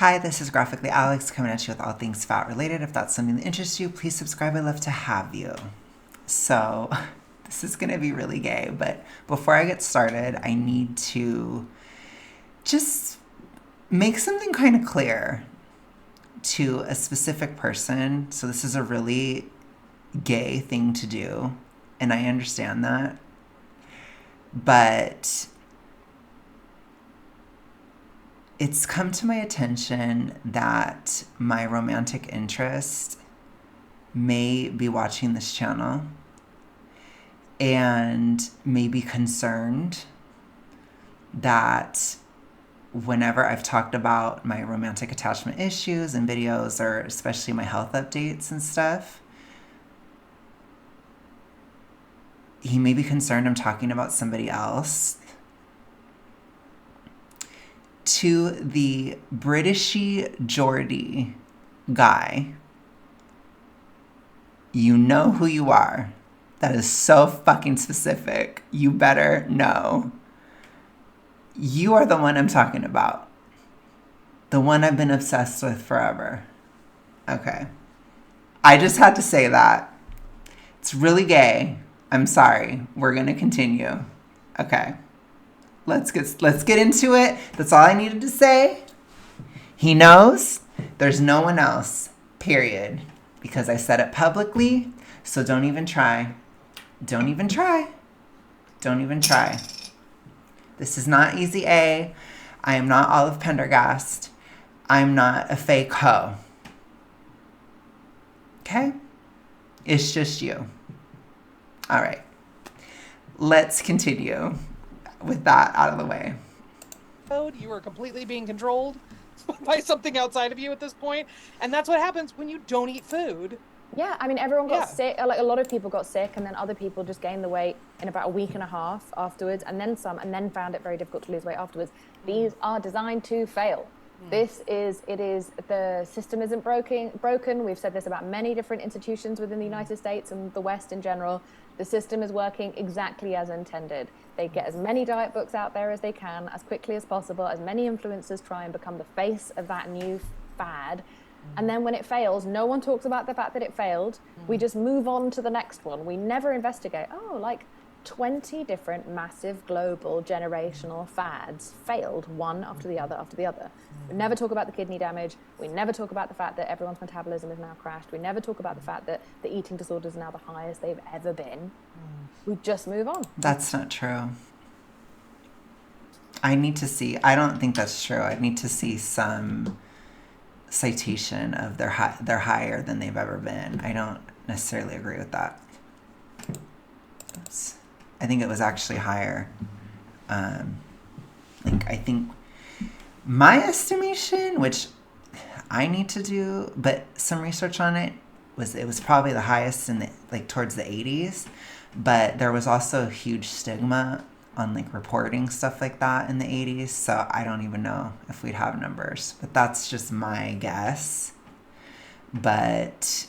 Hi, this is Graphically Alex coming at you with all things fat related. If that's something that interests you, please subscribe. I'd love to have you. So, this is going to be really gay, but before I get started, I need to just make something kind of clear to a specific person. So, this is a really gay thing to do, and I understand that. But it's come to my attention that my romantic interest may be watching this channel and may be concerned that whenever I've talked about my romantic attachment issues in videos, or especially my health updates and stuff, he may be concerned I'm talking about somebody else. To the Britishy Geordie guy, you know who you are. That is so fucking specific. You better know. You are the one I'm talking about. The one I've been obsessed with forever. Okay. I just had to say that. It's really gay. I'm sorry. We're going to continue. Okay. Let's get into it. That's all I needed to say. He knows. There's no one else. Period. Because I said it publicly. So don't even try. Don't even try. Don't even try. This is not Easy A. I am not Olive Pendergast. I'm not a fake hoe. Okay? It's just you. All right. Let's continue with that out of the way. You are completely being controlled by something outside of you at this point, and that's what happens when you don't eat food. Yeah, I mean, everyone got sick. Like, a lot of people got sick, and then other people just gained the weight in about a week and a half afterwards, and then some, and then found it very difficult to lose weight afterwards. These are designed to fail. The system isn't broken. We've said this about many different institutions within the United States and the West in general. The system is working exactly as intended. They get as many diet books out there as they can, as quickly as possible. As many influencers try and become the face of that new fad. And then when it fails, no one talks about the fact that it failed. We just move on to the next one. We never investigate, 20 different massive global generational fads failed one after the other after the other. We never talk about the kidney damage. We never talk about the fact that everyone's metabolism is now crashed. We never talk about the fact that the eating disorders are now the highest they've ever been. We just move on. That's not true. I don't think that's true. I need to see some citation of they're higher than they've ever been. I don't necessarily agree with that. Oops. I think it was actually higher. I think my estimation, which I need to do, but some research on it, was probably the highest in towards the 80s. But there was also a huge stigma on reporting stuff like that in the 80s. So I don't even know if we'd have numbers, but that's just my guess. But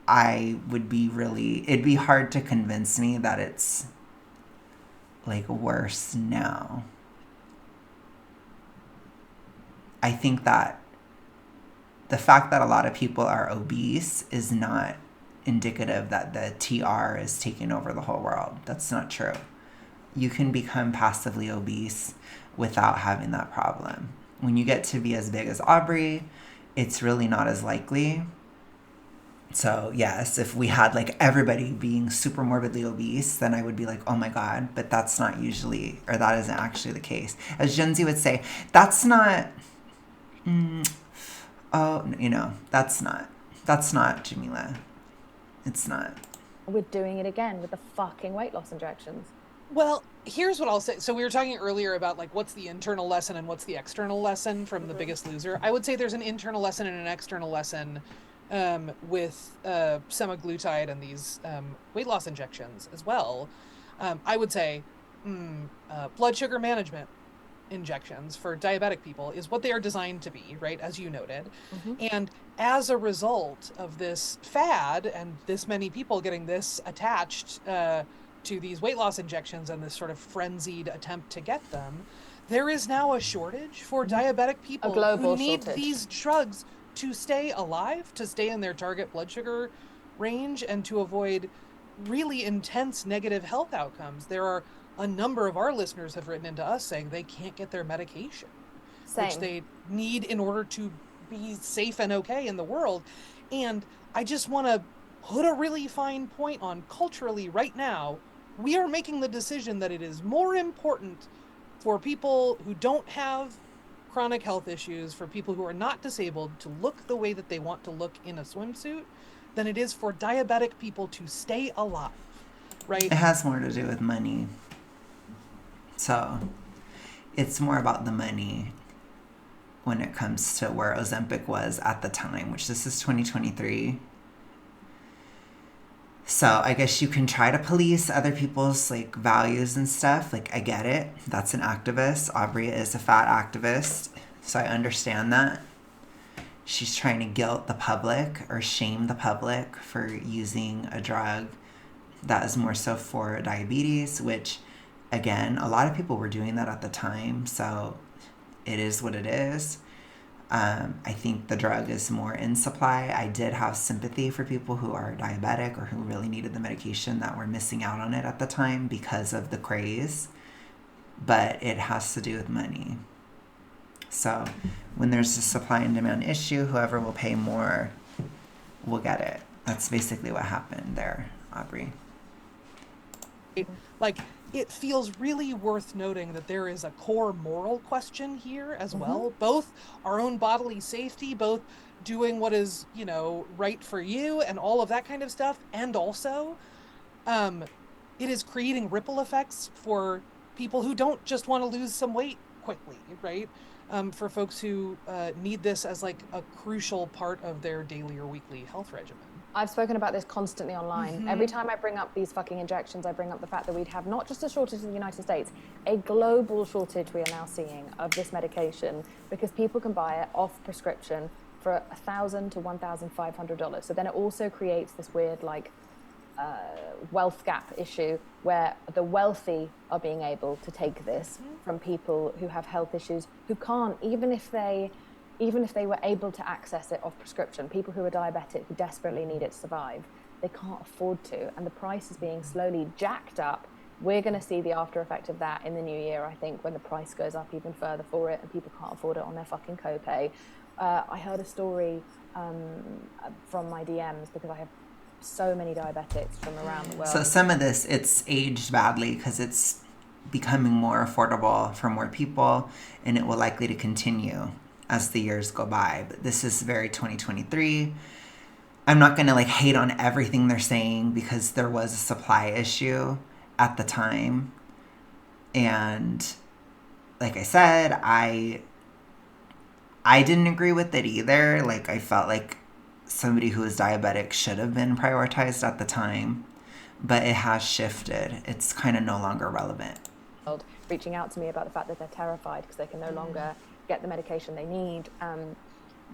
it'd be hard to convince me that it's worse now. I think that the fact that a lot of people are obese is not indicative that the TR is taking over the whole world. That's not true. You can become passively obese without having that problem. When you get to be as big as Aubrey, it's really not as likely. So yes, if we had everybody being super morbidly obese, then I would be oh my God, but that isn't actually the case. As Gen Z would say, that's not, that's not Jameela. It's not. We're doing it again with the fucking weight loss injections. Well, here's what I'll say. So we were talking earlier about what's the internal lesson and what's the external lesson from The Biggest Loser. I would say there's an internal lesson and an external lesson with semaglutide and these weight loss injections as well. I would say blood sugar management injections for diabetic people is what they are designed to be, right, as you noted. And as a result of this fad and this many people getting this attached to these weight loss injections and this sort of frenzied attempt to get them, there is now a shortage for diabetic people global who need shortage. these drugs to stay alive, to stay in their target blood sugar range, and to avoid really intense negative health outcomes. There are a number of our listeners have written into us saying they can't get their medication, which Same. they need in order to be safe and okay in the world. And I just want to put a really fine point on culturally right now, we are making the decision that it is more important for people who don't have chronic health issues, for people who are not disabled to look the way that they want to look in a swimsuit than it is for diabetic people to stay alive, right? It has more to do with money. So it's more about the money when it comes to where Ozempic was at the time, which this is 2023. So I guess you can try to police other people's like values and stuff. Like, I get it. That's an activist. Aubrey is a fat activist. So I understand that. She's trying to guilt the public or shame the public for using a drug that is more so for diabetes, which, again, a lot of people were doing that at the time. So it is what it is. I think the drug is more in supply. I did have sympathy for people who are diabetic or who really needed the medication that were missing out on it at the time because of the craze. But it has to do with money. So when there's a supply and demand issue, whoever will pay more will get it. That's basically what happened there, Aubrey. Like, it feels really worth noting that there is a core moral question here as well, both our own bodily safety, both doing what is, you know, right for you and all of that kind of stuff, and also it is creating ripple effects for people who don't just want to lose some weight quickly, right? For folks who need this as like a crucial part of their daily or weekly health regimen. I've spoken about this constantly online. Every time I bring up these fucking injections, I bring up the fact that we'd have not just a shortage in the United States, a global shortage we are now seeing of this medication because people can buy it off prescription for $1,000 to $1,500. So then it also creates this weird like wealth gap issue where the wealthy are being able to take this from people who have health issues who can't, even if they were able to access it off prescription. People who are diabetic who desperately need it to survive, they can't afford to, and the price is being slowly jacked up. We're going to see the after effect of that in the new year, I think, when the price goes up even further for it and people can't afford it on their fucking copay. I heard a story from my DMs because I have so many diabetics from around the world. So some of this, it's aged badly because it's becoming more affordable for more people, and it will likely to continue as the years go by. But this is very 2023. I'm not going to like hate on everything they're saying because there was a supply issue at the time. And like I said, I didn't agree with it either. Like, I felt like somebody who is diabetic should have been prioritized at the time, but it has shifted. It's kind of no longer relevant. Reaching out to me about the fact that they're terrified because they can no longer get the medication they need.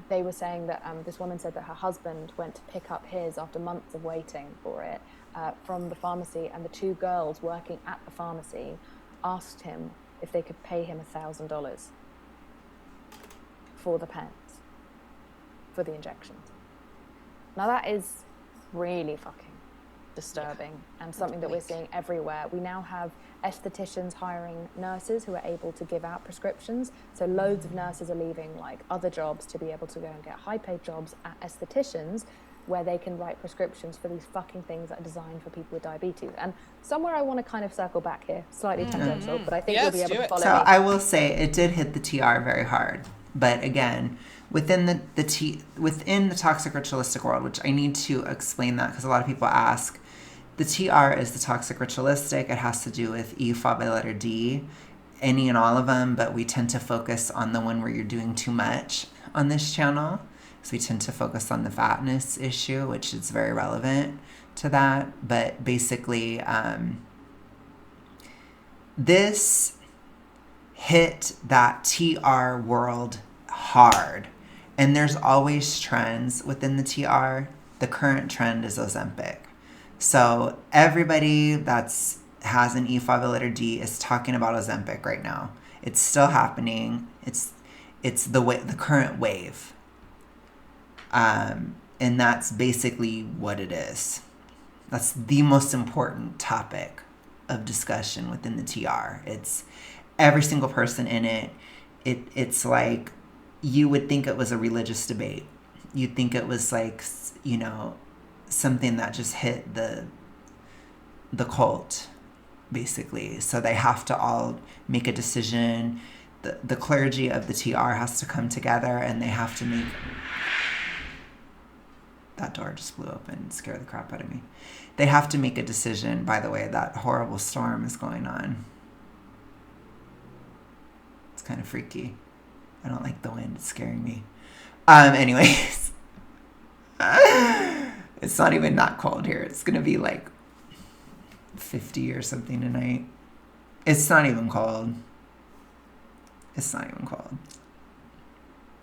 They were saying that this woman said that her husband went to pick up his after months of waiting for it from the pharmacy, and the two girls working at the pharmacy asked him if they could pay him $1,000 for the pens, for the injections. Now that is really fucking disturbing and something that we're seeing everywhere. We now have estheticians hiring nurses who are able to give out prescriptions. So loads of nurses are leaving like other jobs to be able to go and get high paid jobs at estheticians where they can write prescriptions for these fucking things that are designed for people with diabetes. And somewhere I want to kind of circle back here, slightly tangential, but I think you'll be able to follow So me. I will say it did hit the TR very hard. But again, within the toxic ritualistic world, which I need to explain that because a lot of people ask, the TR is the toxic ritualistic. It has to do with E, by letter D, any and all of them, but we tend to focus on the one where you're doing too much on this channel. So we tend to focus on the fatness issue, which is very relevant to that. But basically, this hit that TR world hard. And there's always trends within the TR. The current trend is Ozempic. So everybody has an E5 letter D is talking about Ozempic right now. It's still happening. It's the current wave. And that's basically what it is. That's the most important topic of discussion within the TR. It's every single person in it. It's like, you would think it was a religious debate. You'd think it was like, you know, something that just hit the cult, basically. So they have to all make a decision. The clergy of the TR has to come together, and they have to make... That door just blew open and scared the crap out of me. They have to make a decision. By the way, that horrible storm is going on. It's kind of freaky. I don't like the wind. It's scaring me. Anyways. It's not even that cold here. It's going to be like 50 or something tonight. It's not even cold. It's not even cold.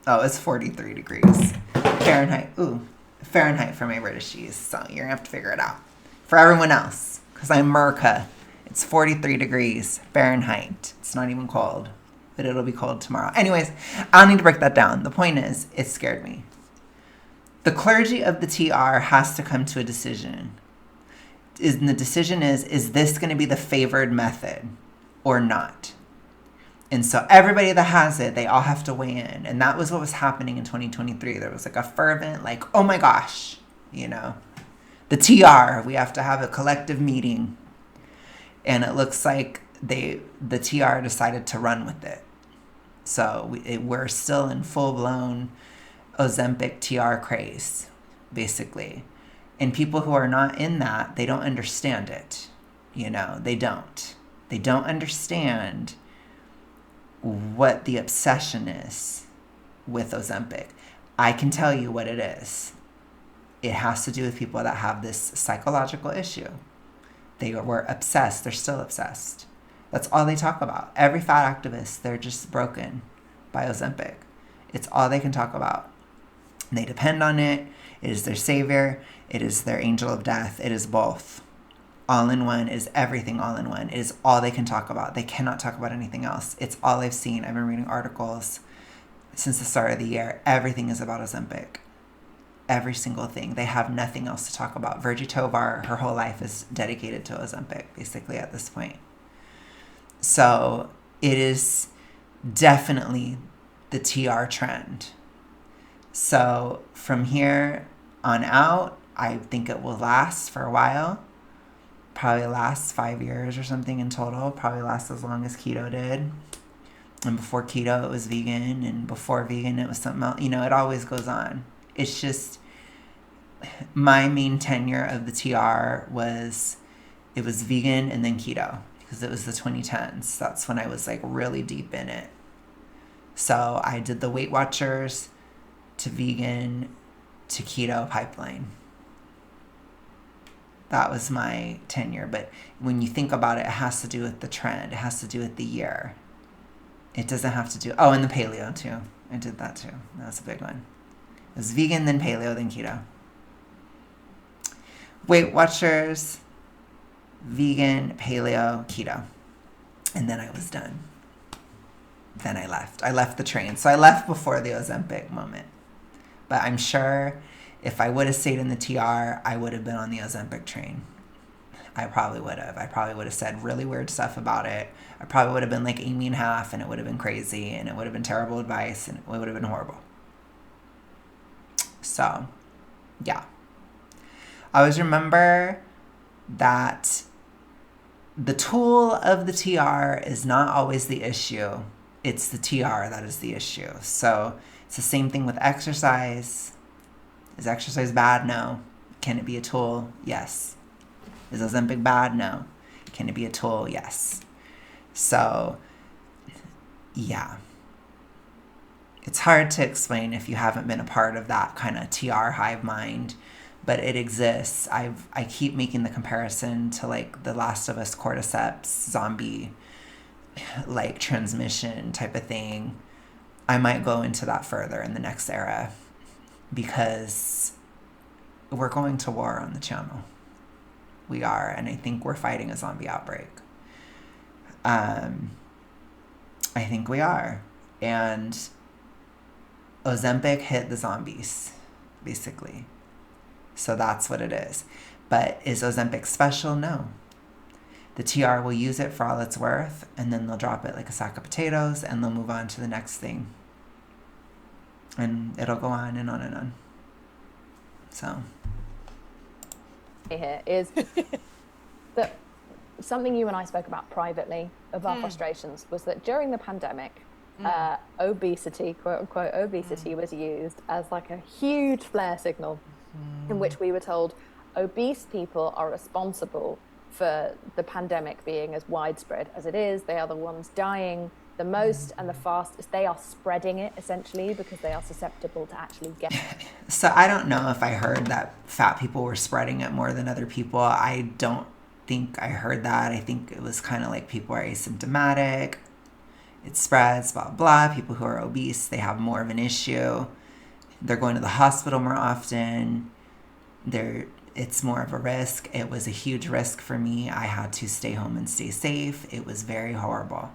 Oh, it's 43 degrees. Fahrenheit. Ooh. Fahrenheit for my Britishies. So you're going to have to figure it out. For everyone else. Because I'm America. It's 43 degrees Fahrenheit. It's not even cold. But it'll be cold tomorrow. Anyways, I don't need to break that down. The point is, it scared me. The clergy of the TR has to come to a decision. And the decision is this going to be the favored method or not? And so everybody that has it, they all have to weigh in. And that was what was happening in 2023. There was like a fervent, like, oh my gosh, you know, the TR, we have to have a collective meeting. And it looks like the TR decided to run with it. So we're still in full-blown Ozempic TR craze, basically. And people who are not in that, they don't understand it. You know, they don't. They don't understand what the obsession is with Ozempic. I can tell you what it is. It has to do with people that have this psychological issue. They were obsessed. They're still obsessed. That's all they talk about. Every fat activist, they're just broken by Ozempic. It's all they can talk about. And they depend on it. It is their savior. It is their angel of death. It is both. All in one is everything all in one. It is all they can talk about. They cannot talk about anything else. It's all I've seen. I've been reading articles since the start of the year. Everything is about Ozempic. Every single thing. They have nothing else to talk about. Virgie Tovar, her whole life is dedicated to Ozempic, basically, at this point. So it is definitely the TR trend. So from here on out, I think it will last for a while. Probably lasts 5 years or something in total. Probably lasts as long as keto did. And before keto, it was vegan. And before vegan, it was something else. You know, it always goes on. It's just, my main tenure of the TR was, it was vegan and then keto. Because it was the 2010s. That's when I was like really deep in it. So I did the Weight Watchers to vegan to keto pipeline. That was my tenure. But when you think about it, it has to do with the trend. It has to do with the year. It doesn't have to do... Oh, and the paleo, too. I did that, too. That was a big one. It was vegan, then paleo, then keto. Weight Watchers, vegan, paleo, keto. And then I was done. Then I left. I left the train. So I left before the Ozempic moment. But I'm sure... if I would have stayed in the TR, I would have been on the Ozempic train. I probably would have. I probably would have said really weird stuff about it. I probably would have been like Amy and Half, and it would have been crazy, and it would have been terrible advice, and it would have been horrible. So, yeah. I always remember that the tool of the TR is not always the issue. It's the TR that is the issue. So, it's the same thing with exercise. Is exercise bad? No. Can it be a tool? Yes. Is Ozempic bad? No. Can it be a tool? Yes. So, yeah. It's hard to explain if you haven't been a part of that kind of TR hive mind, but it exists. I keep making the comparison to like the Last of Us cordyceps zombie like transmission type of thing. I might go into that further in the next era, because we're going to war on the channel. We are, and I think we're fighting a zombie outbreak. I think we are. And Ozempic hit the zombies, basically. So that's what it is. But is Ozempic special? No. The TR will use it for all it's worth, and then they'll drop it like a sack of potatoes, and they'll move on to the next thing. And it'll go on and on and on. So. Here is that something you and I spoke about privately of our frustrations was that during the pandemic, obesity, quote unquote, obesity was used as like a huge flare signal in which we were told obese people are responsible for the pandemic being as widespread as it is. They are the ones dying the most and the fastest. They are spreading it essentially because they are susceptible to actually get it. So I don't know if I heard that fat people were spreading it more than other people. I don't think I heard that. I think it was kind of like people are asymptomatic. It spreads, blah, blah. People who are obese, they have more of an issue. They're going to the hospital more often. It's more of a risk. It was a huge risk for me. I had to stay home and stay safe. It was very horrible.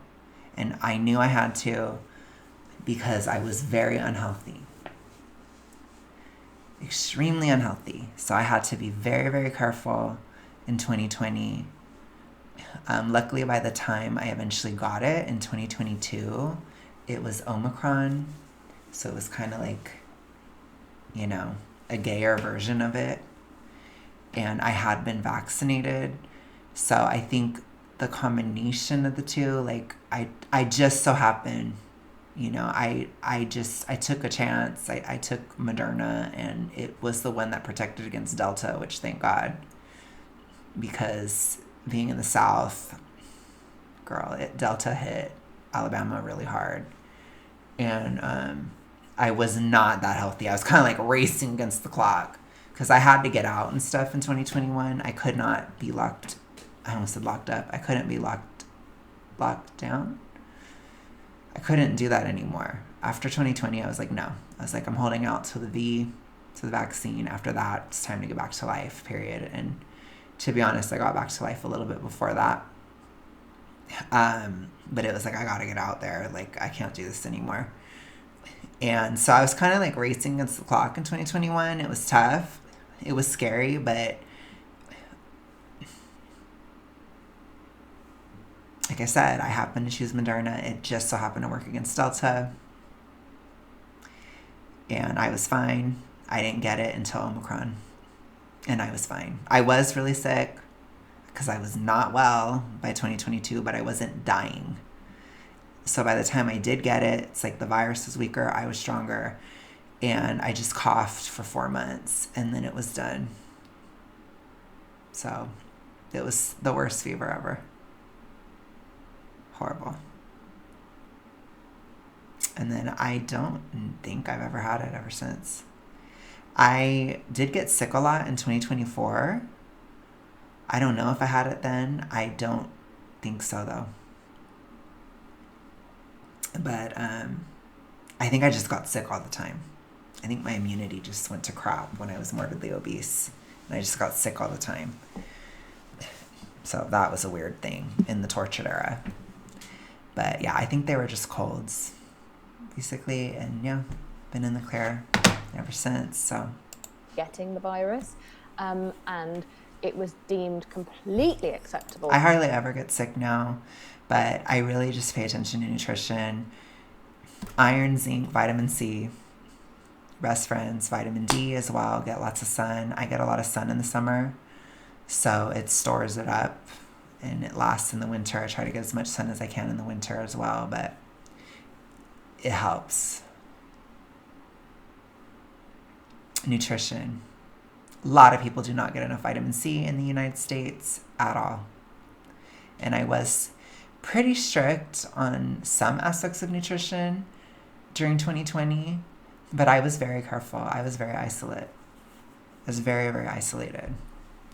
And I knew I had to because I was very unhealthy. Extremely unhealthy. So I had to be very, very careful in 2020. Luckily, by the time I eventually got it in 2022, it was Omicron. So it was kind of like, a gayer version of it. And I had been vaccinated. So I think the combination of the two, like I just so happened, I took a chance. I took Moderna, and it was the one that protected against Delta, which thank God, because being in the South, girl, Delta hit Alabama really hard. And I was not that healthy. I was kind of like racing against the clock because I had to get out and stuff in 2021. I could not be locked. I almost said locked up. I couldn't be locked down. I couldn't do that anymore. After 2020, I was like, no. I was like, I'm holding out to the vaccine. After that, it's time to get back to life, period. And to be honest, I got back to life a little bit before that. But it was like, I got to get out there. Like, I can't do this anymore. And so I was kind of like racing against the clock in 2021. It was tough. It was scary, but like I said, I happened to choose Moderna. It just so happened to work against Delta. And I was fine. I didn't get it until Omicron. And I was fine. I was really sick because I was not well by 2022, but I wasn't dying. So by the time I did get it, it's like the virus was weaker, I was stronger. And I just coughed for 4 months, and then it was done. So it was the worst fever ever. Horrible. And then I don't think I've ever had it ever since. I did get sick a lot in 2024. I don't know if I had it then. I don't think so, though. But I think I just got sick all the time. I think my immunity just went to crap when I was morbidly obese. And I just got sick all the time. So that was a weird thing in the tortured era. But yeah, I think they were just colds, basically. And yeah, been in the clear ever since. So getting the virus. And it was deemed completely acceptable. I hardly ever get sick now. But I really just pay attention to nutrition. Iron, zinc, vitamin C. Best friends, vitamin D as well. Get lots of sun. I get a lot of sun in the summer. So it stores it up. And it lasts in the winter. I try to get as much sun as I can in the winter as well. But it helps. Nutrition. A lot of people do not get enough vitamin C in the United States at all. And I was pretty strict on some aspects of nutrition during 2020, but I was very careful. I was very isolate. I was very, very isolated.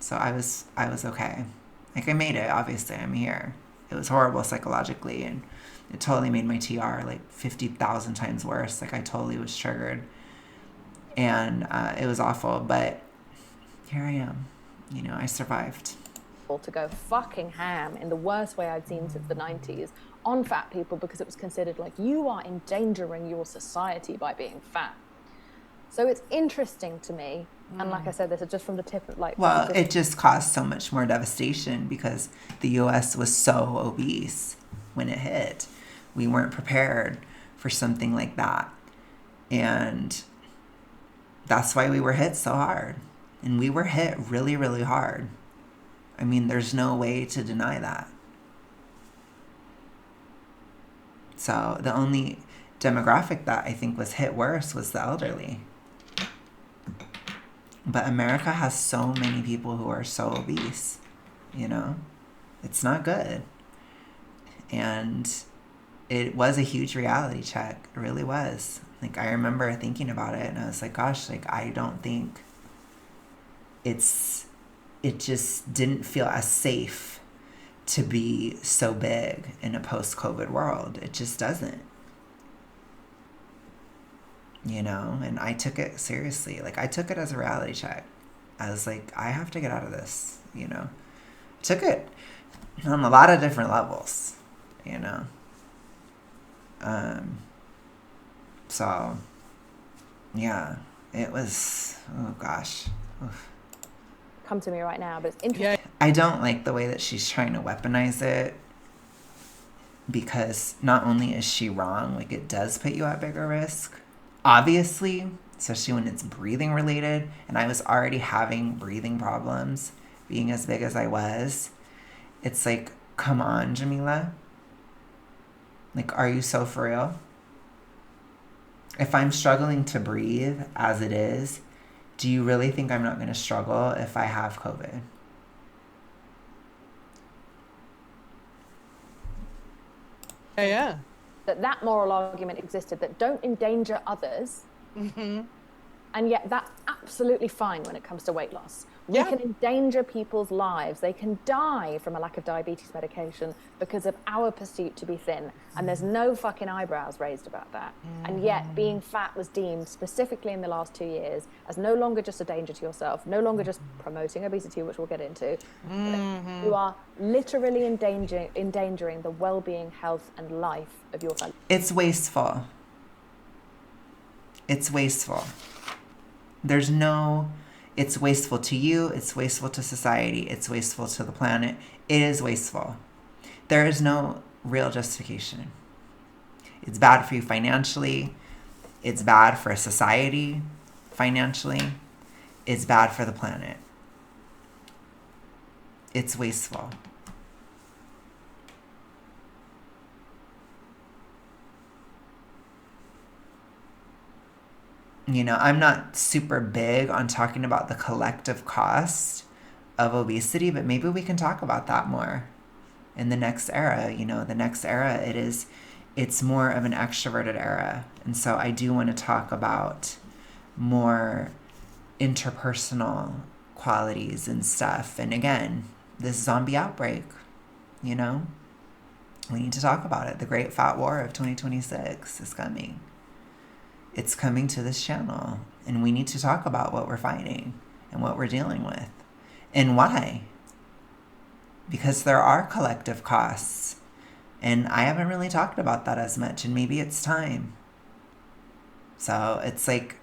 So I was okay. Like, I made it, obviously. I'm here. It was horrible psychologically, and it totally made my TR like 50,000 times worse. Like, I totally was triggered, and it was awful, but here I am. I survived. To go fucking ham in the worst way I'd seen since the 90s on fat people because it was considered like you are endangering your society by being fat. So it's interesting to me. And like I said, this is just from the tip of like. Well, it just caused so much more devastation because the U.S. was so obese when it hit. We weren't prepared for something like that. And that's why we were hit so hard. And we were hit really, really hard. I mean, there's no way to deny that. So the only demographic that I think was hit worse was the elderly. But America has so many people who are so obese, you know? It's not good. And it was a huge reality check. It really was. Like, I remember thinking about it and I was like, gosh, like, I don't think it just didn't feel as safe to be so big in a post-COVID world. It just doesn't. You know, and I took it seriously. Like, I took it as a reality check. I was like, I have to get out of this, you know. I took it on a lot of different levels, you know. So, yeah, it was, oh gosh. Oof. Come to me right now, but it's interesting. I don't like the way that she's trying to weaponize it because not only is she wrong, like, it does put you at bigger risk. Obviously, especially when it's breathing related, and I was already having breathing problems being as big as I was. It's like, come on, Jameela. Like, are you so for real? If I'm struggling to breathe as it is, do you really think I'm not going to struggle if I have COVID? Yeah. That moral argument existed, that don't endanger others. Mm-hmm. And yet that's absolutely fine when it comes to weight loss. We can endanger people's lives. They can die from a lack of diabetes medication because of our pursuit to be thin. And there's no fucking eyebrows raised about that. And yet being fat was deemed, specifically in the last 2 years, as no longer just a danger to yourself, no longer just promoting obesity, which we'll get into. You are literally endangering the well-being, health, and life of your family. It's wasteful. It's wasteful. It's wasteful to you, it's wasteful to society, it's wasteful to the planet. It is wasteful. There is no real justification. It's bad for you financially. It's bad for society financially. It's bad for the planet. It's wasteful. You know, I'm not super big on talking about the collective cost of obesity, but maybe we can talk about that more in the next era. You know, the next era, it's more of an extroverted era. And so I do want to talk about more interpersonal qualities and stuff. And again, this zombie outbreak, you know, we need to talk about it. The Great Fat War of 2026 is coming. It's coming to this channel, and we need to talk about what we're fighting and what we're dealing with and why. Because there are collective costs, and I haven't really talked about that as much, and maybe it's time. So it's like,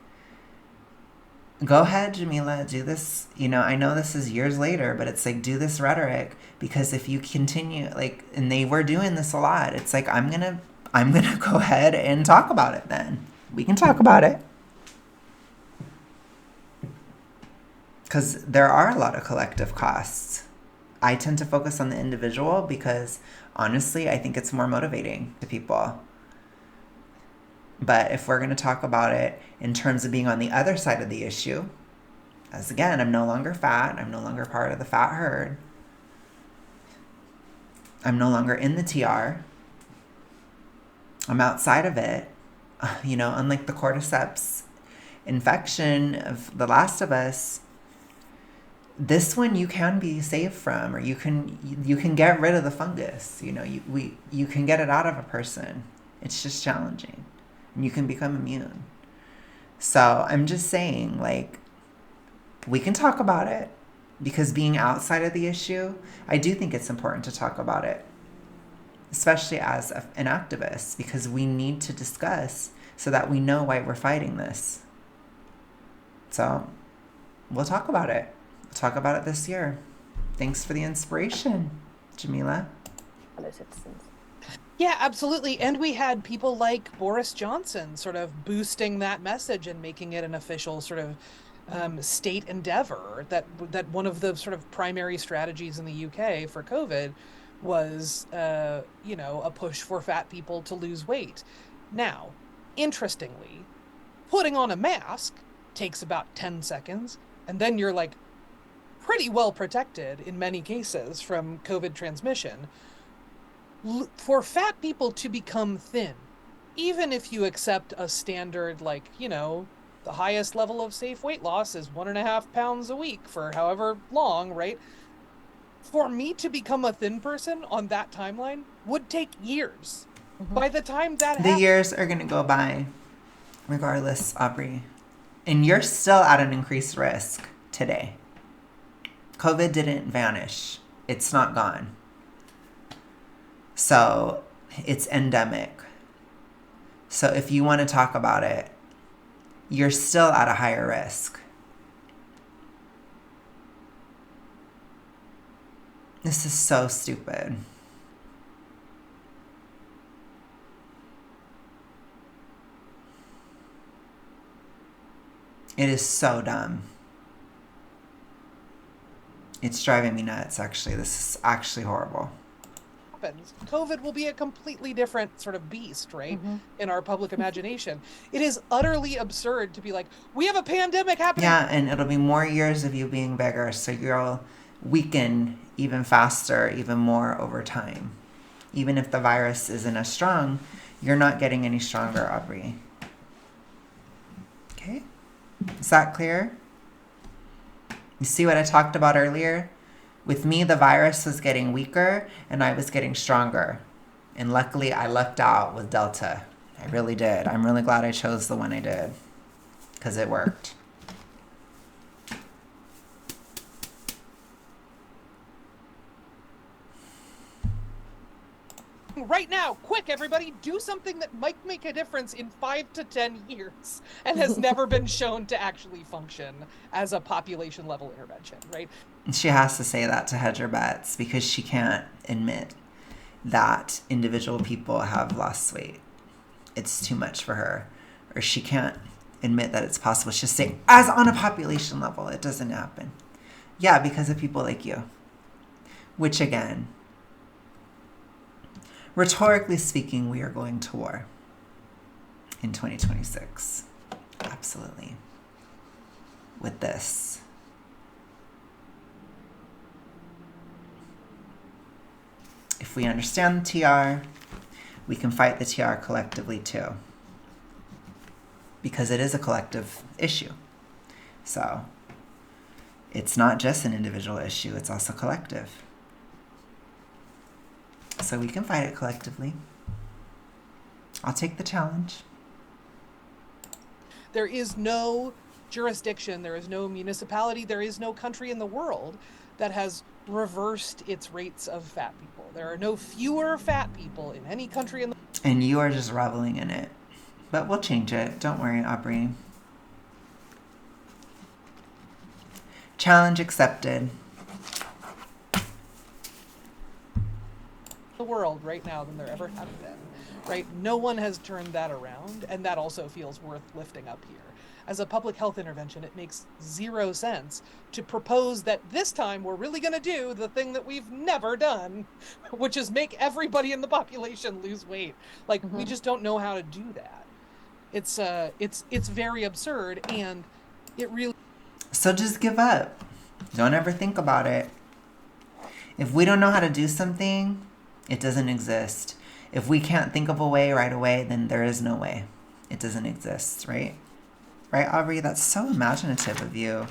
go ahead, Jameela, do this. You know, I know this is years later, but it's like, do this rhetoric, because if you continue, like, and they were doing this a lot, it's like, I'm gonna go ahead and talk about it then. We can talk about it. Because there are a lot of collective costs. I tend to focus on the individual because, honestly, I think it's more motivating to people. But if we're going to talk about it in terms of being on the other side of the issue, as again, I'm no longer fat. I'm no longer part of the fat herd. I'm no longer in the TR. I'm outside of it. You know, unlike the cordyceps infection of The Last of Us, this one you can be saved from, or you can get rid of the fungus. You know, you can get it out of a person. It's just challenging, and you can become immune. So I'm just saying, like, we can talk about it, because being outside of the issue, I do think it's important to talk about it. especially as an activist, because we need to discuss so that we know why we're fighting this. So we'll talk about it. We'll talk about it this year. Thanks for the inspiration, Jameela. Fellow citizens. Yeah, absolutely. And we had people like Boris Johnson sort of boosting that message and making it an official sort of state endeavor, that one of the sort of primary strategies in the UK for COVID was, a push for fat people to lose weight. Now, interestingly, putting on a mask takes about 10 seconds, and then you're like pretty well protected in many cases from COVID transmission. For fat people to become thin, even if you accept a standard, like, the highest level of safe weight loss is 1.5 pounds a week for however long, right? For me to become a thin person on that timeline would take years. By the time that The happens, years are going to go by regardless, Aubrey. And you're still at an increased risk today. COVID didn't vanish. It's not gone. So it's endemic. So if you want to talk about it, you're still at a higher risk. This is so stupid. It is so dumb. It's driving me nuts, actually. This is actually horrible. COVID will be a completely different sort of beast, right? In our public imagination. It is utterly absurd to be like, we have a pandemic happening. Yeah, and it'll be more years of you being bigger, so you'll weaken even faster, even more over time. Even if the virus isn't as strong, you're not getting any stronger, Aubrey. Okay? Is that clear? You see what I talked about earlier? With me, the virus was getting weaker and I was getting stronger. And luckily, I lucked out with Delta. I really did. I'm really glad I chose the one I did because it worked. Right now, quick, everybody, do something that might make a difference in 5 to 10 years and has never been shown to actually function as a population level intervention, right? She has to say that to hedge her bets because she can't admit that individual people have lost weight. It's too much for her. Or she can't admit that it's possible. She'll say, as on a population level, it doesn't happen. Yeah, because of people like you. Which again, rhetorically speaking, we are going to war in 2026. Absolutely. With this. If we understand the TR, we can fight the TR collectively too. Because it is a collective issue. So it's not just an individual issue, it's also collective. So we can fight it collectively. I'll take the challenge. There is no jurisdiction, there is no municipality, there is no country in the world that has reversed its rates of fat people. There are no fewer fat people in any country in the world. And you are just reveling in it. But we'll change it. Don't worry, Aubrey. Challenge accepted. The world right now than there ever have been, right? No one has turned that around, and that also feels worth lifting up here. As a public health intervention, it makes zero sense to propose that this time we're really going to do the thing that we've never done, which is make everybody in the population lose weight. Like, we just don't know how to do that. It's very absurd, and it really... So just give up. Don't ever think about it. If we don't know how to do something, it doesn't exist. If we can't think of a way right away, then there is no way. It doesn't exist, right? Right, Aubrey? That's so imaginative of you.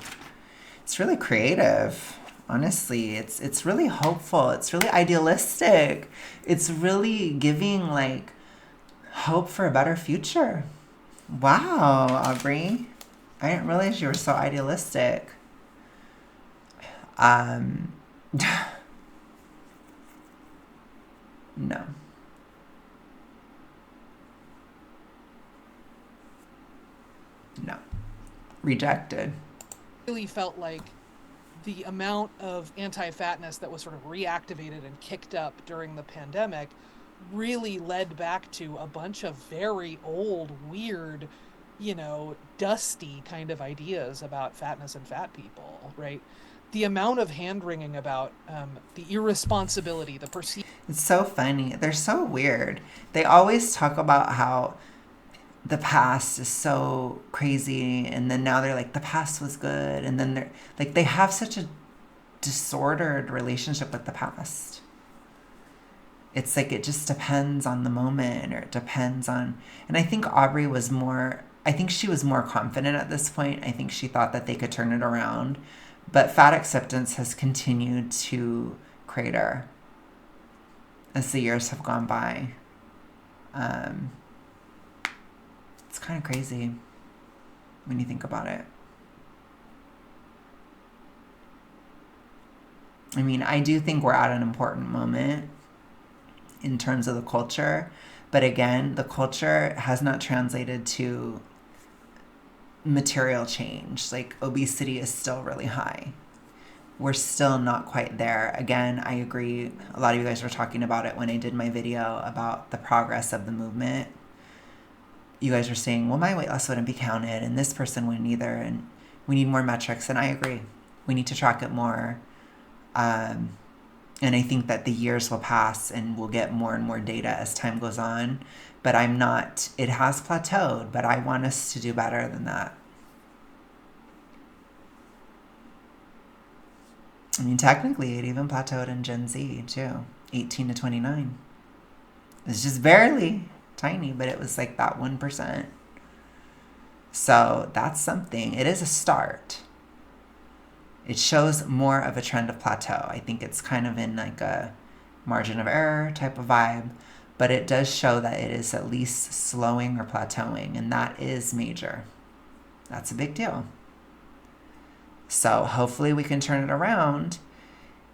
It's really creative. Honestly, it's really hopeful. It's really idealistic. It's really giving, like, hope for a better future. Wow, Aubrey. I didn't realize you were so idealistic. No. No. Rejected. Really felt like the amount of anti-fatness that was sort of reactivated and kicked up during the pandemic really led back to a bunch of very old, weird, dusty kind of ideas about fatness and fat people, right? The amount of hand-wringing about the irresponsibility, the perceived... It's so funny. They're so weird. They always talk about how the past is so crazy, and then now they're like, the past was good, and then they're like, they have such a disordered relationship with the past. It's like it just depends on the moment, or it depends on... And I think Aubrey was more... I think she was more confident at this point. I think she thought that they could turn it around. But fat acceptance has continued to crater as the years have gone by. It's kind of crazy when you think about it. I mean, I do think we're at an important moment in terms of the culture. But again, the culture has not translated to material change. Like, obesity is still really high. We're still not quite there. Again, I agree. A lot of you guys were talking about it when I did my video about the progress of the movement. You guys were saying, well, my weight loss wouldn't be counted, and this person wouldn't either, and we need more metrics. And I agree. We need to track it more. And I think that the years will pass and we'll get more and more data as time goes on. But it has plateaued, but I want us to do better than that. I mean, technically, it even plateaued in Gen Z, too. 18 to 29. It's just barely tiny, but it was like that 1%. So that's something. It is a start. It shows more of a trend of plateau. I think it's kind of in like a margin of error type of vibe, but it does show that it is at least slowing or plateauing, and that is major. That's a big deal. So hopefully we can turn it around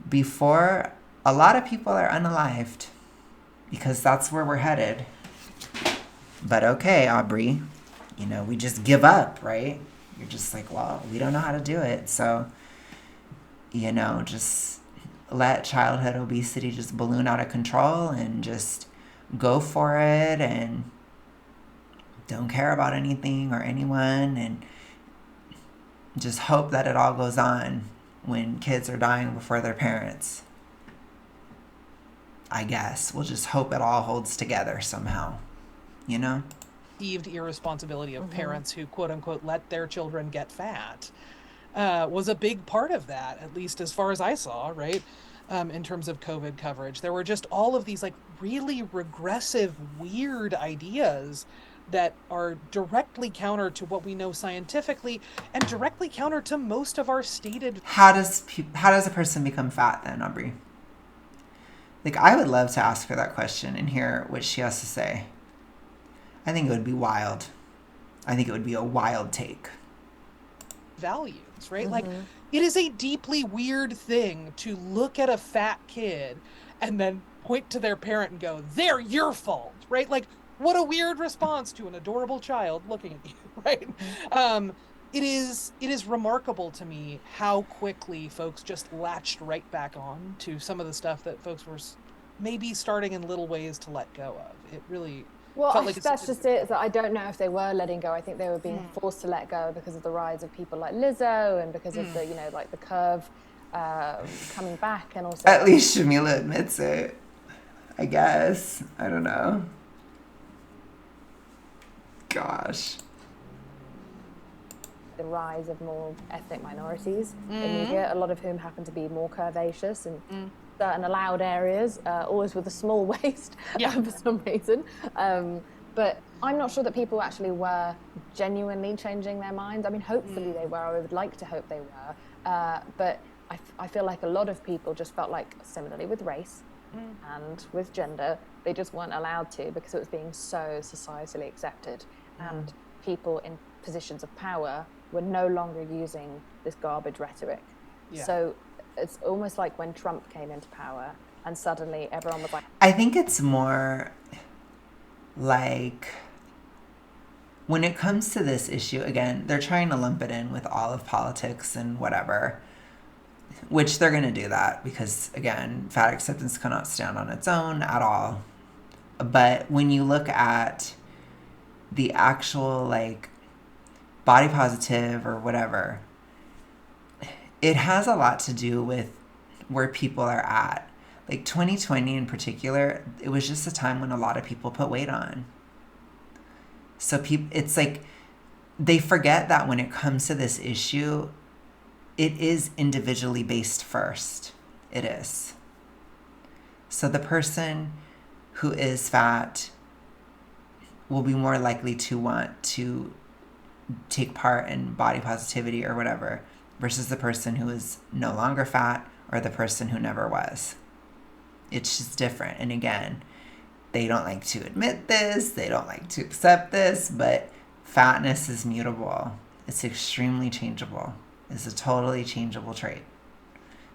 before a lot of people are unalived, because that's where we're headed. But okay, Aubrey, we just give up, right? You're just like, well, we don't know how to do it. So, just let childhood obesity just balloon out of control and just go for it and don't care about anything or anyone, and just hope that it all goes on when kids are dying before their parents. I guess. We'll just hope it all holds together somehow, Perceived irresponsibility of parents who, quote unquote, let their children get fat was a big part of that, at least as far as I saw, right? In terms of COVID coverage. There were just all of these like really regressive, weird ideas that are directly counter to what we know scientifically and directly counter to most of our stated... How does a person become fat then, Aubrey? Like, I would love to ask her that question and hear what she has to say. I think it would be wild. I think it would be a wild take. Values, right? Like, it is a deeply weird thing to look at a fat kid and then point to their parent and go, they're your fault, right? Like, what a weird response to an adorable child looking at you, right? It is remarkable to me how quickly folks just latched right back on to some of the stuff that folks were maybe starting in little ways to let go of. It really... Well, that's just it. I don't know if they were letting go. I think they were being forced to let go because of the rise of people like Lizzo and because of the, like the curve coming back, and also... At least Jameela admits it, I guess. I don't know. Gosh. The rise of more ethnic minorities in media, a lot of whom happen to be more curvaceous and certain allowed areas, always with a small waist for some reason. But I'm not sure that people actually were genuinely changing their minds. I mean, hopefully they were. I would like to hope they were. But I feel like a lot of people just felt like, similarly with race and with gender, they just weren't allowed to because it was being so societally accepted. And people in positions of power were no longer using this garbage rhetoric. Yeah. So it's almost like when Trump came into power and suddenly everyone was like... I think it's more like when it comes to this issue, again, they're trying to lump it in with all of politics and whatever, which they're going to do that because, again, fat acceptance cannot stand on its own at all. But when you look at the actual, like, body positive or whatever, it has a lot to do with where people are at. Like 2020 in particular, it was just a time when a lot of people put weight on. So it's like they forget that when it comes to this issue, it is individually based first. It is. So the person who is fat will be more likely to want to take part in body positivity or whatever versus the person who is no longer fat or the person who never was. It's just different. And again, they don't like to admit this, they don't like to accept this, but fatness is mutable. It's extremely changeable. It's a totally changeable trait.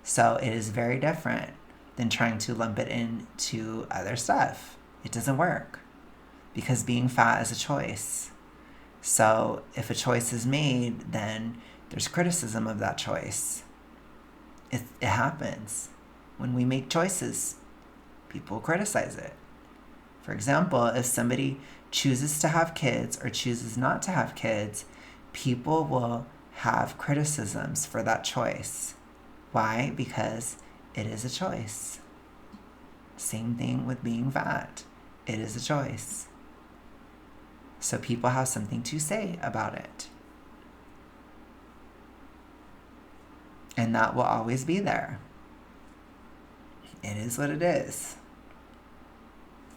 So it is very different than trying to lump it into other stuff. It doesn't work because being fat is a choice. So if a choice is made, then there's criticism of that choice. It happens. When we make choices, people criticize it. For example, if somebody chooses to have kids or chooses not to have kids, people will have criticisms for that choice. Why? Because it is a choice. Same thing with being fat. It is a choice. So people have something to say about it. And that will always be there. It is what it is.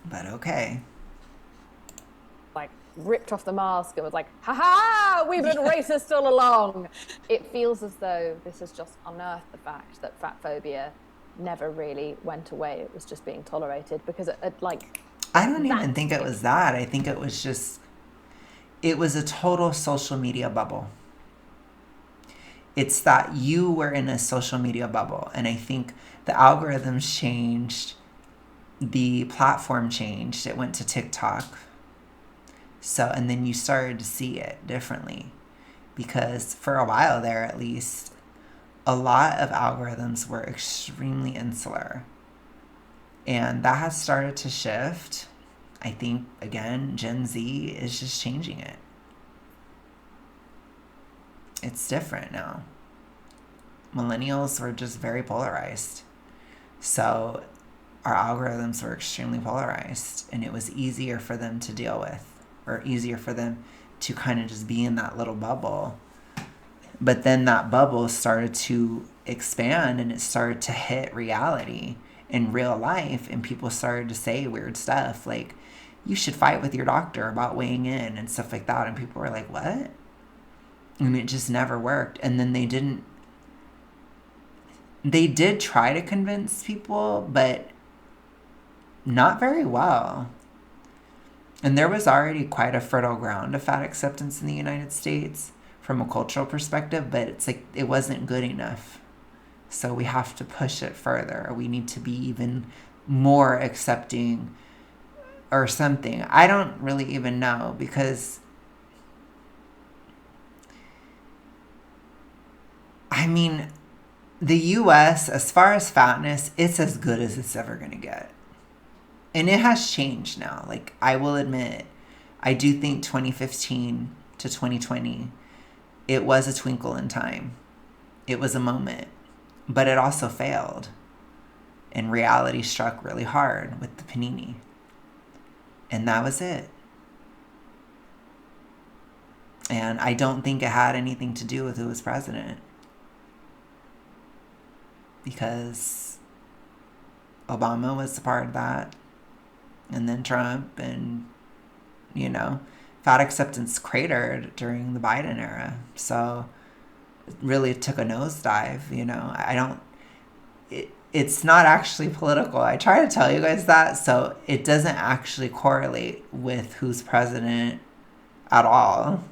But okay. Like, ripped off the mask and was like, ha ha, we've been racist all along. It feels as though this has just unearthed the fact that fat phobia never really went away. It was just being tolerated because I don't even think it was that. I think it was just, it was a total social media bubble. It's that you were in a social media bubble. And I think the algorithms changed, the platform changed. It went to TikTok. So, and then you started to see it differently. Because for a while there, at least, a lot of algorithms were extremely insular. And that has started to shift. I think, again, Gen Z is just changing it. It's different now. Millennials were just very polarized. So our algorithms were extremely polarized, and it was easier for them to deal with, or easier for them to kind of just be in that little bubble. But then that bubble started to expand, and it started to hit reality in real life, and people started to say weird stuff like, you should fight with your doctor about weighing in and stuff like that. And people were like, what? And it just never worked. And then they did try to convince people, but not very well. And there was already quite a fertile ground of fat acceptance in the United States from a cultural perspective, but it's like it wasn't good enough. So we have to push it further. We need to be even more accepting or something. I don't really even know, because I mean, the US, as far as fatness, it's as good as it's ever going to get. And it has changed now. Like, I will admit, I do think 2015 to 2020, it was a twinkle in time. It was a moment. But it also failed. And reality struck really hard with the panini. And that was it. And I don't think it had anything to do with who was president. Because Obama was a part of that. And then Trump, and, fat acceptance cratered during the Biden era. So it really took a nosedive, it's not actually political. I try to tell you guys that. So it doesn't actually correlate with who's president at all.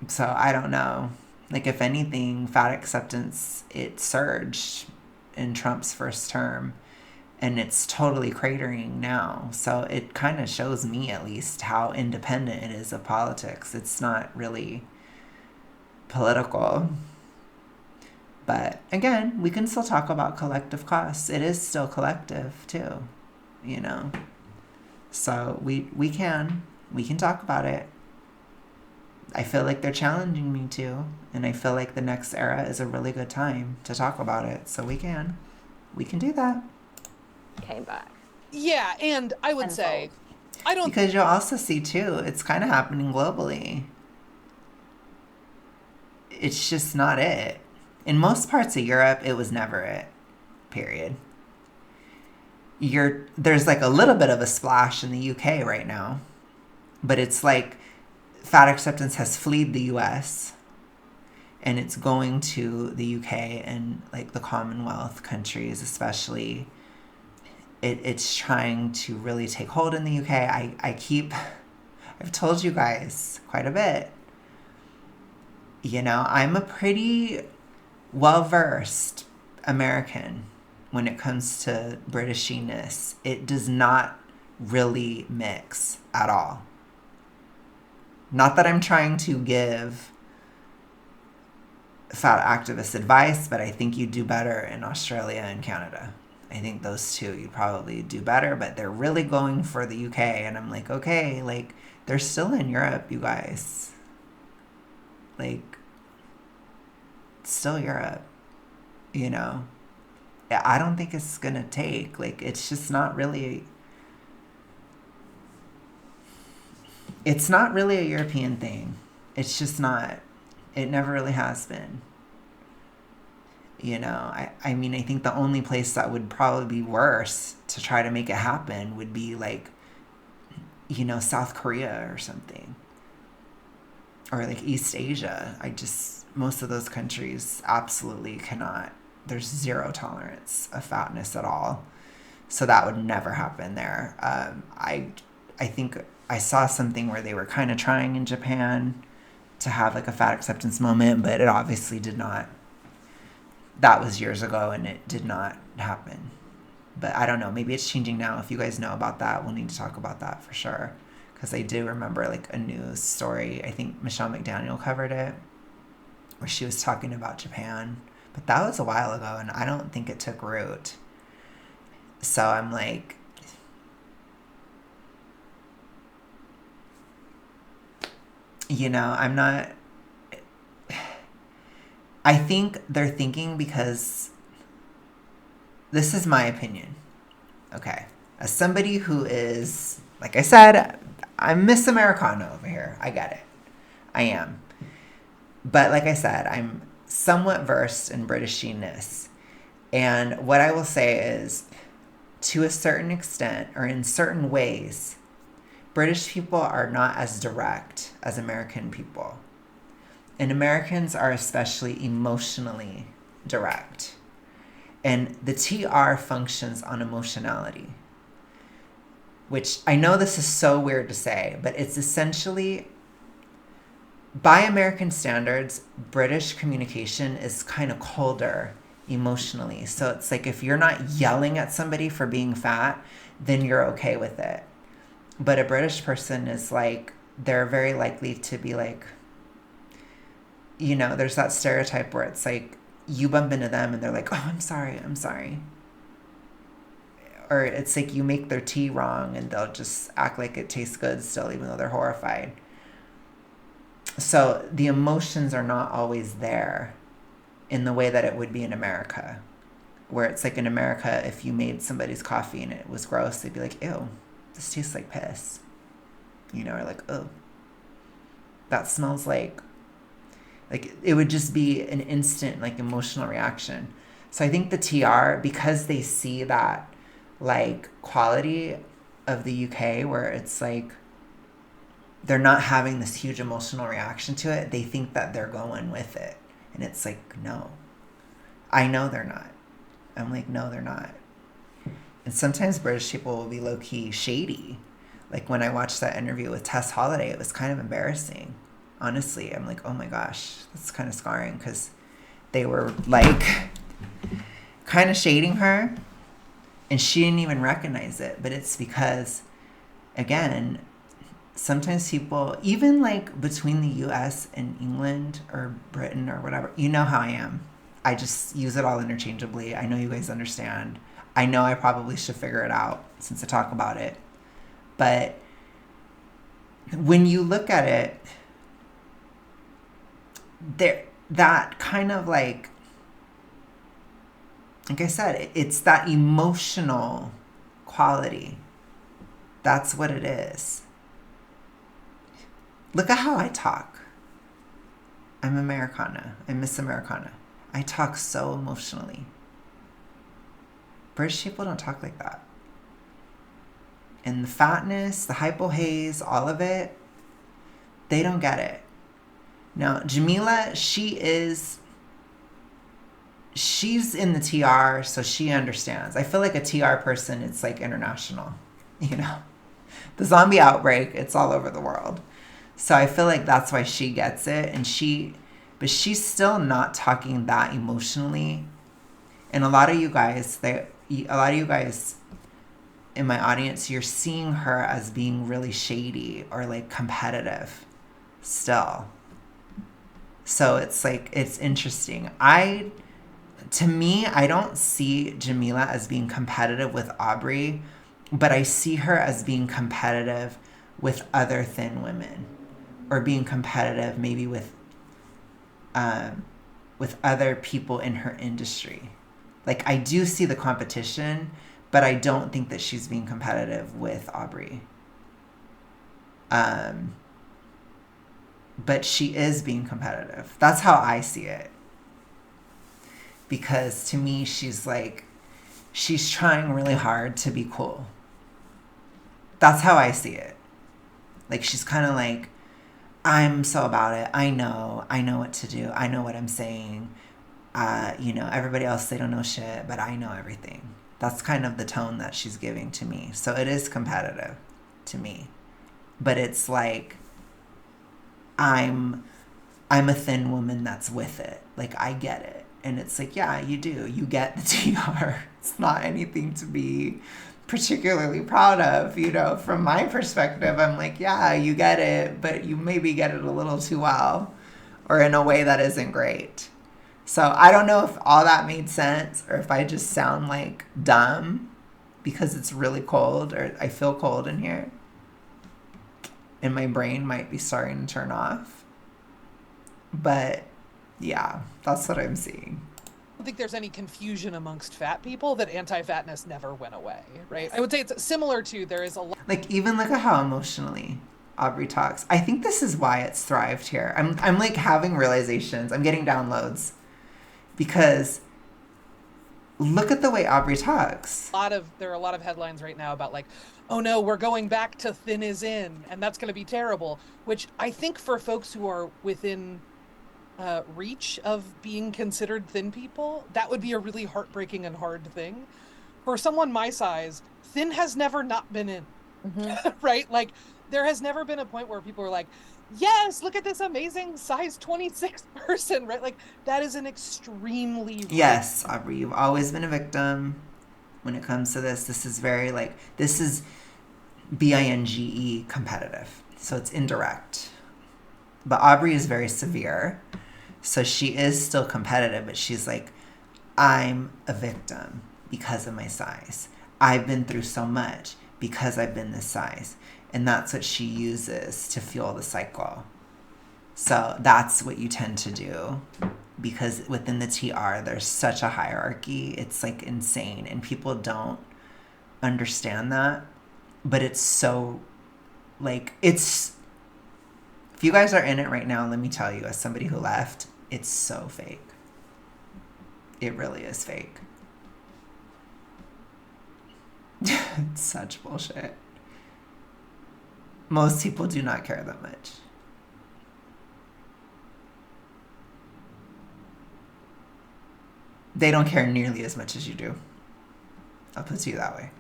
So I don't know. Like, if anything, fat acceptance, it surged in Trump's first term. and it's totally cratering now. So it kind of shows me, at least, how independent it is of politics. It's not really political. But again, we can still talk about collective costs. It is still collective too, you know. So we can talk about it. I feel like they're challenging me too, and I feel like the next era is a really good time to talk about it. So we can do that. Came back. Yeah, and I would say, I don't, Because you'll also see too, it's kind of happening globally. It's just not it. In most parts of Europe, it was never it. Period. There's like a little bit of a splash in the UK right now, but it's like fat acceptance has fled the US, and it's going to the UK and like the Commonwealth countries, especially. It's trying to really take hold in the UK. I've told you guys quite a bit. You know, I'm a pretty well-versed American when it comes to Britishiness. It does not really mix at all. Not that I'm trying to give fat activist advice, but I think you do better in Australia and Canada. I think those two you'd probably do better, but they're really going for the UK, and I'm like, okay, like, they're still in Europe, you guys. Like, still Europe, you know. I don't think it's gonna take, like, it's just not really, it's not really a European thing. It's just not. It never really has been. You know, I mean, I think the only place that would probably be worse to try to make it happen would be like, you know, South Korea or something. Or like East Asia. Most of those countries absolutely cannot. There's zero tolerance of fatness at all. So that would never happen there. I think I saw something where they were kind of trying in Japan to have like a fat acceptance moment, but it obviously did not. That was years ago, and it did not happen. But I don't know. Maybe it's changing now. If you guys know about that, we'll need to talk about that for sure. Because I do remember like a news story. I think Michelle McDaniel covered it, where she was talking about Japan. But that was a while ago, and I don't think it took root. So I'm like, you know, I'm not. I think they're thinking, because this is my opinion. Okay. As somebody who is, like I said, I'm Miss Americana over here. I get it. I am. But like I said, I'm somewhat versed in Britishiness. And what I will say is, to a certain extent, or in certain ways, British people are not as direct as American people. And Americans are especially emotionally direct. And the TR functions on emotionality, which I know this is so weird to say, but it's essentially, by American standards, British communication is kind of colder emotionally. So it's like, if you're not yelling at somebody for being fat, then you're okay with it. But a British person is like, they're very likely to be like, you know, there's that stereotype where it's like, you bump into them and they're like, oh, I'm sorry. Or it's like you make their tea wrong and they'll just act like it tastes good still, even though they're horrified. So the emotions are not always there in the way that it would be in America, where it's like in America, if you made somebody's coffee and it was gross, they'd be like, ew, this tastes like piss. You know, or like, oh, that smells like it would just be an instant, like, emotional reaction. So I think the TR, because they see that, like, quality of the UK where it's like, they're not having this huge emotional reaction to it, they think that they're going with it. And it's like, no. I know they're not. I'm like, no, they're not. And sometimes British people will be low-key shady. Like, when I watched that interview with Tess Holliday, it was kind of embarrassing. Honestly, I'm like, oh my gosh, that's kind of scarring, because they were like kind of shading her And she didn't even recognize it. But it's because, again, sometimes people, even like between the US and England or Britain or whatever, you know how I am. I just use it all interchangeably. I know you guys understand. I know I probably should figure it out since I talk about it. But when you look at it, there, that kind of like I said, it's that emotional quality. That's what it is. Look at how I talk. I'm Americana. I'm Miss Americana. I talk so emotionally. British people don't talk like that. And the fatness, the hypohaze, all of it, they don't get it. Now, Jameela, she's in the TR, so she understands. I feel like a TR person, it's like international, you know. The zombie outbreak, it's all over the world. So I feel like that's why she gets it, but she's still not talking that emotionally. And a lot of you guys in my audience, you're seeing her as being really shady or like competitive still. So it's like, it's interesting. To me, I don't see Jameela as being competitive with Aubrey, but I see her as being competitive with other thin women, or being competitive maybe with other people in her industry. Like, I do see the competition, but I don't think that she's being competitive with Aubrey. But she is being competitive. That's how I see it. Because to me, she's trying really hard to be cool. That's how I see it. Like, she's kind of like, I'm so about it. I know what to do. I know what I'm saying. Everybody else, they don't know shit, but I know everything. That's kind of the tone that she's giving to me. So it is competitive to me. But it's like, I'm a thin woman that's with it. Like, I get it. And it's like, yeah, you do. You get the TR. It's not anything to be particularly proud of, from my perspective. I'm like, yeah, you get it, but you maybe get it a little too well, or in a way that isn't great. So I don't know if all that made sense, or if I just sound like dumb because it's really cold, or I feel cold in here and my brain might be starting to turn off. But yeah, that's what I'm seeing. I don't think there's any confusion amongst fat people that anti-fatness never went away, right? I would say it's similar to, there is a lot. Like, even look at how emotionally Aubrey talks. I think this is why it's thrived here. I'm like having realizations. I'm getting downloads because look at the way Aubrey talks. There are a lot of headlines right now about like, oh no, we're going back to thin is in, and that's going to be terrible, which I think for folks who are within reach of being considered thin people, that would be a really heartbreaking and hard thing. For someone my size, thin has never not been in. Mm-hmm. Right? Like, there has never been a point where people are like, yes, look at this amazing size 26 person, right? Like, that is an extremely... Yes, Aubrey, you've always been a victim when it comes to this. This is very, this is BINGE competitive. So it's indirect. But Aubrey is very severe. So she is still competitive, but she's like, I'm a victim because of my size. I've been through so much because I've been this size. And that's what she uses to fuel the cycle. So that's what you tend to do, because within the TR, there's such a hierarchy. It's like insane. And people don't understand that. But it's so, if you guys are in it right now, let me tell you, as somebody who left, it's so fake. It really is fake. It's such bullshit. Most people do not care that much. They don't care nearly as much as you do. I'll put it to you that way.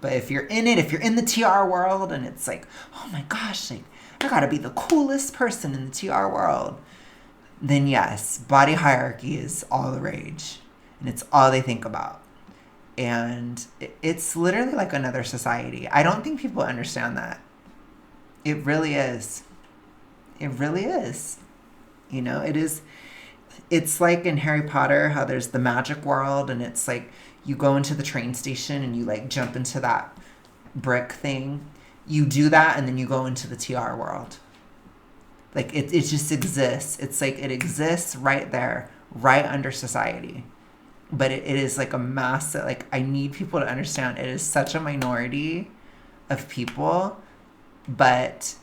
But if you're in it, if you're in the TR world, and it's like, oh my gosh, I gotta be the coolest person in the TR world, then yes, body hierarchy is all the rage. And it's all they think about. And it's literally like another society. I don't think people understand that. It really is. It really is. You know, it is. It's like in Harry Potter, how there's the magic world, and it's like you go into the train station and you like jump into that brick thing. You do that, and then you go into the TR world. Like it just exists. It's like it exists right there, right under society. But it is like a massive, like, I need people to understand it is such a minority of people, but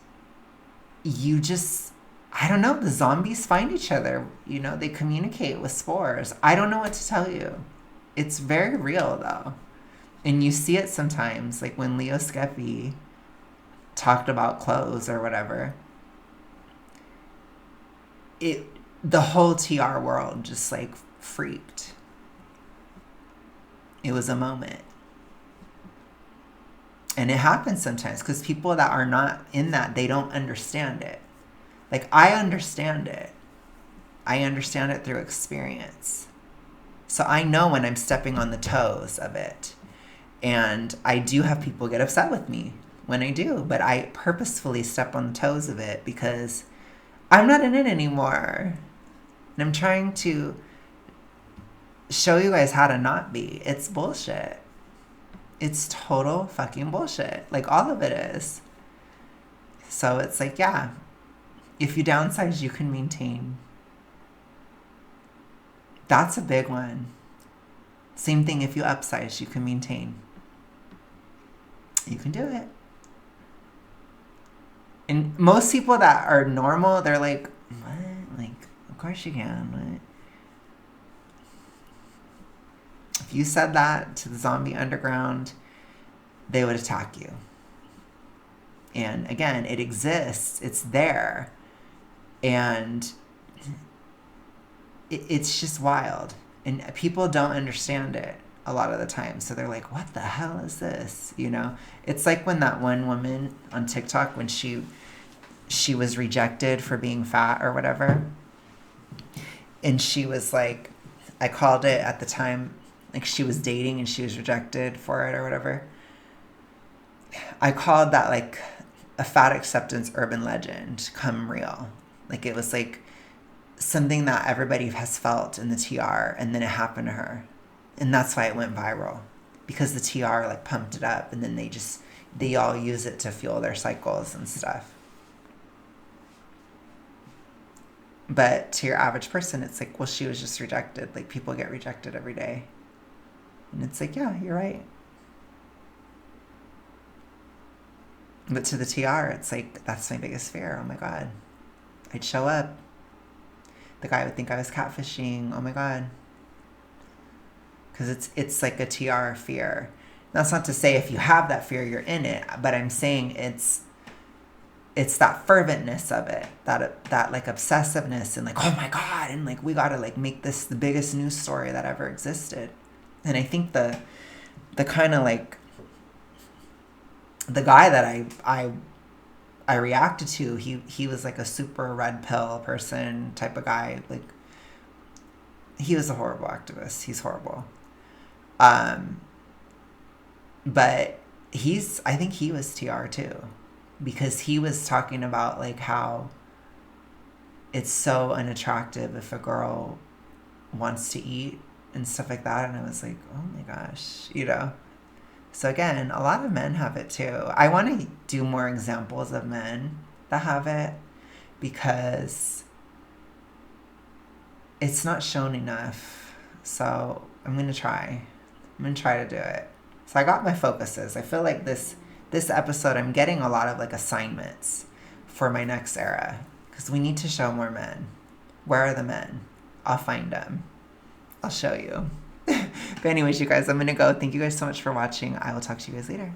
you just, I don't know, the zombies find each other, you know, they communicate with spores. I don't know what to tell you. It's very real, though. And you see it sometimes, like when Leo Skeppy talked about clothes or whatever. The whole TR world just, like, freaked. It was a moment. And it happens sometimes because people that are not in that, they don't understand it. Like, I understand it. I understand it through experience. So I know when I'm stepping on the toes of it. And I do have people get upset with me when I do. But I purposefully step on the toes of it because I'm not in it anymore. And I'm trying to show you guys how to not be. It's bullshit. It's total fucking bullshit. Like, all of it is. So it's like, yeah, if you downsize, you can maintain. That's a big one. Same thing, if you upsize, you can maintain. You can do it. And most people that are normal, they're like, what? Like, of course you can. What? If you said that to the zombie underground, they would attack you. And again, it exists. It's there. And it's just wild. And people don't understand it a lot of the time. So they're like, what the hell is this? You know? It's like when that one woman on TikTok, when she was rejected for being fat or whatever. And she was like, I called it at the time, like she was dating and she was rejected for it or whatever. I called that like a fat acceptance urban legend come real. Like it was like something that everybody has felt in the TR, and then it happened to her. And that's why it went viral, because the TR like pumped it up, and then they all use it to fuel their cycles and stuff. But to your average person, it's like, well, she was just rejected. Like, people get rejected every day. And it's like, yeah, you're right. But to the TR, it's like, that's my biggest fear. Oh my God. I'd show up. The guy would think I was catfishing. Oh my God. Because it's like a TR fear. That's not to say if you have that fear, you're in it. But I'm saying it's that ferventness of it, that like obsessiveness and like, oh my God, and like we gotta like make this the biggest news story that ever existed. And I think the kind of like the guy that I reacted to, he was like a super red pill person type of guy. Like, he was a horrible activist. He's horrible. But I think he was TR too, because he was talking about like how it's so unattractive if a girl wants to eat and stuff like that. And I was like, oh my gosh, you know? So again, a lot of men have it too. I want to do more examples of men that have it, because it's not shown enough. So I'm going to try to do it. So I got my focuses. I feel like this episode, I'm getting a lot of like assignments for my next era, because we need to show more men. Where are the men? I'll find them. I'll show you. But anyways, you guys, I'm going to go. Thank you guys so much for watching. I will talk to you guys later.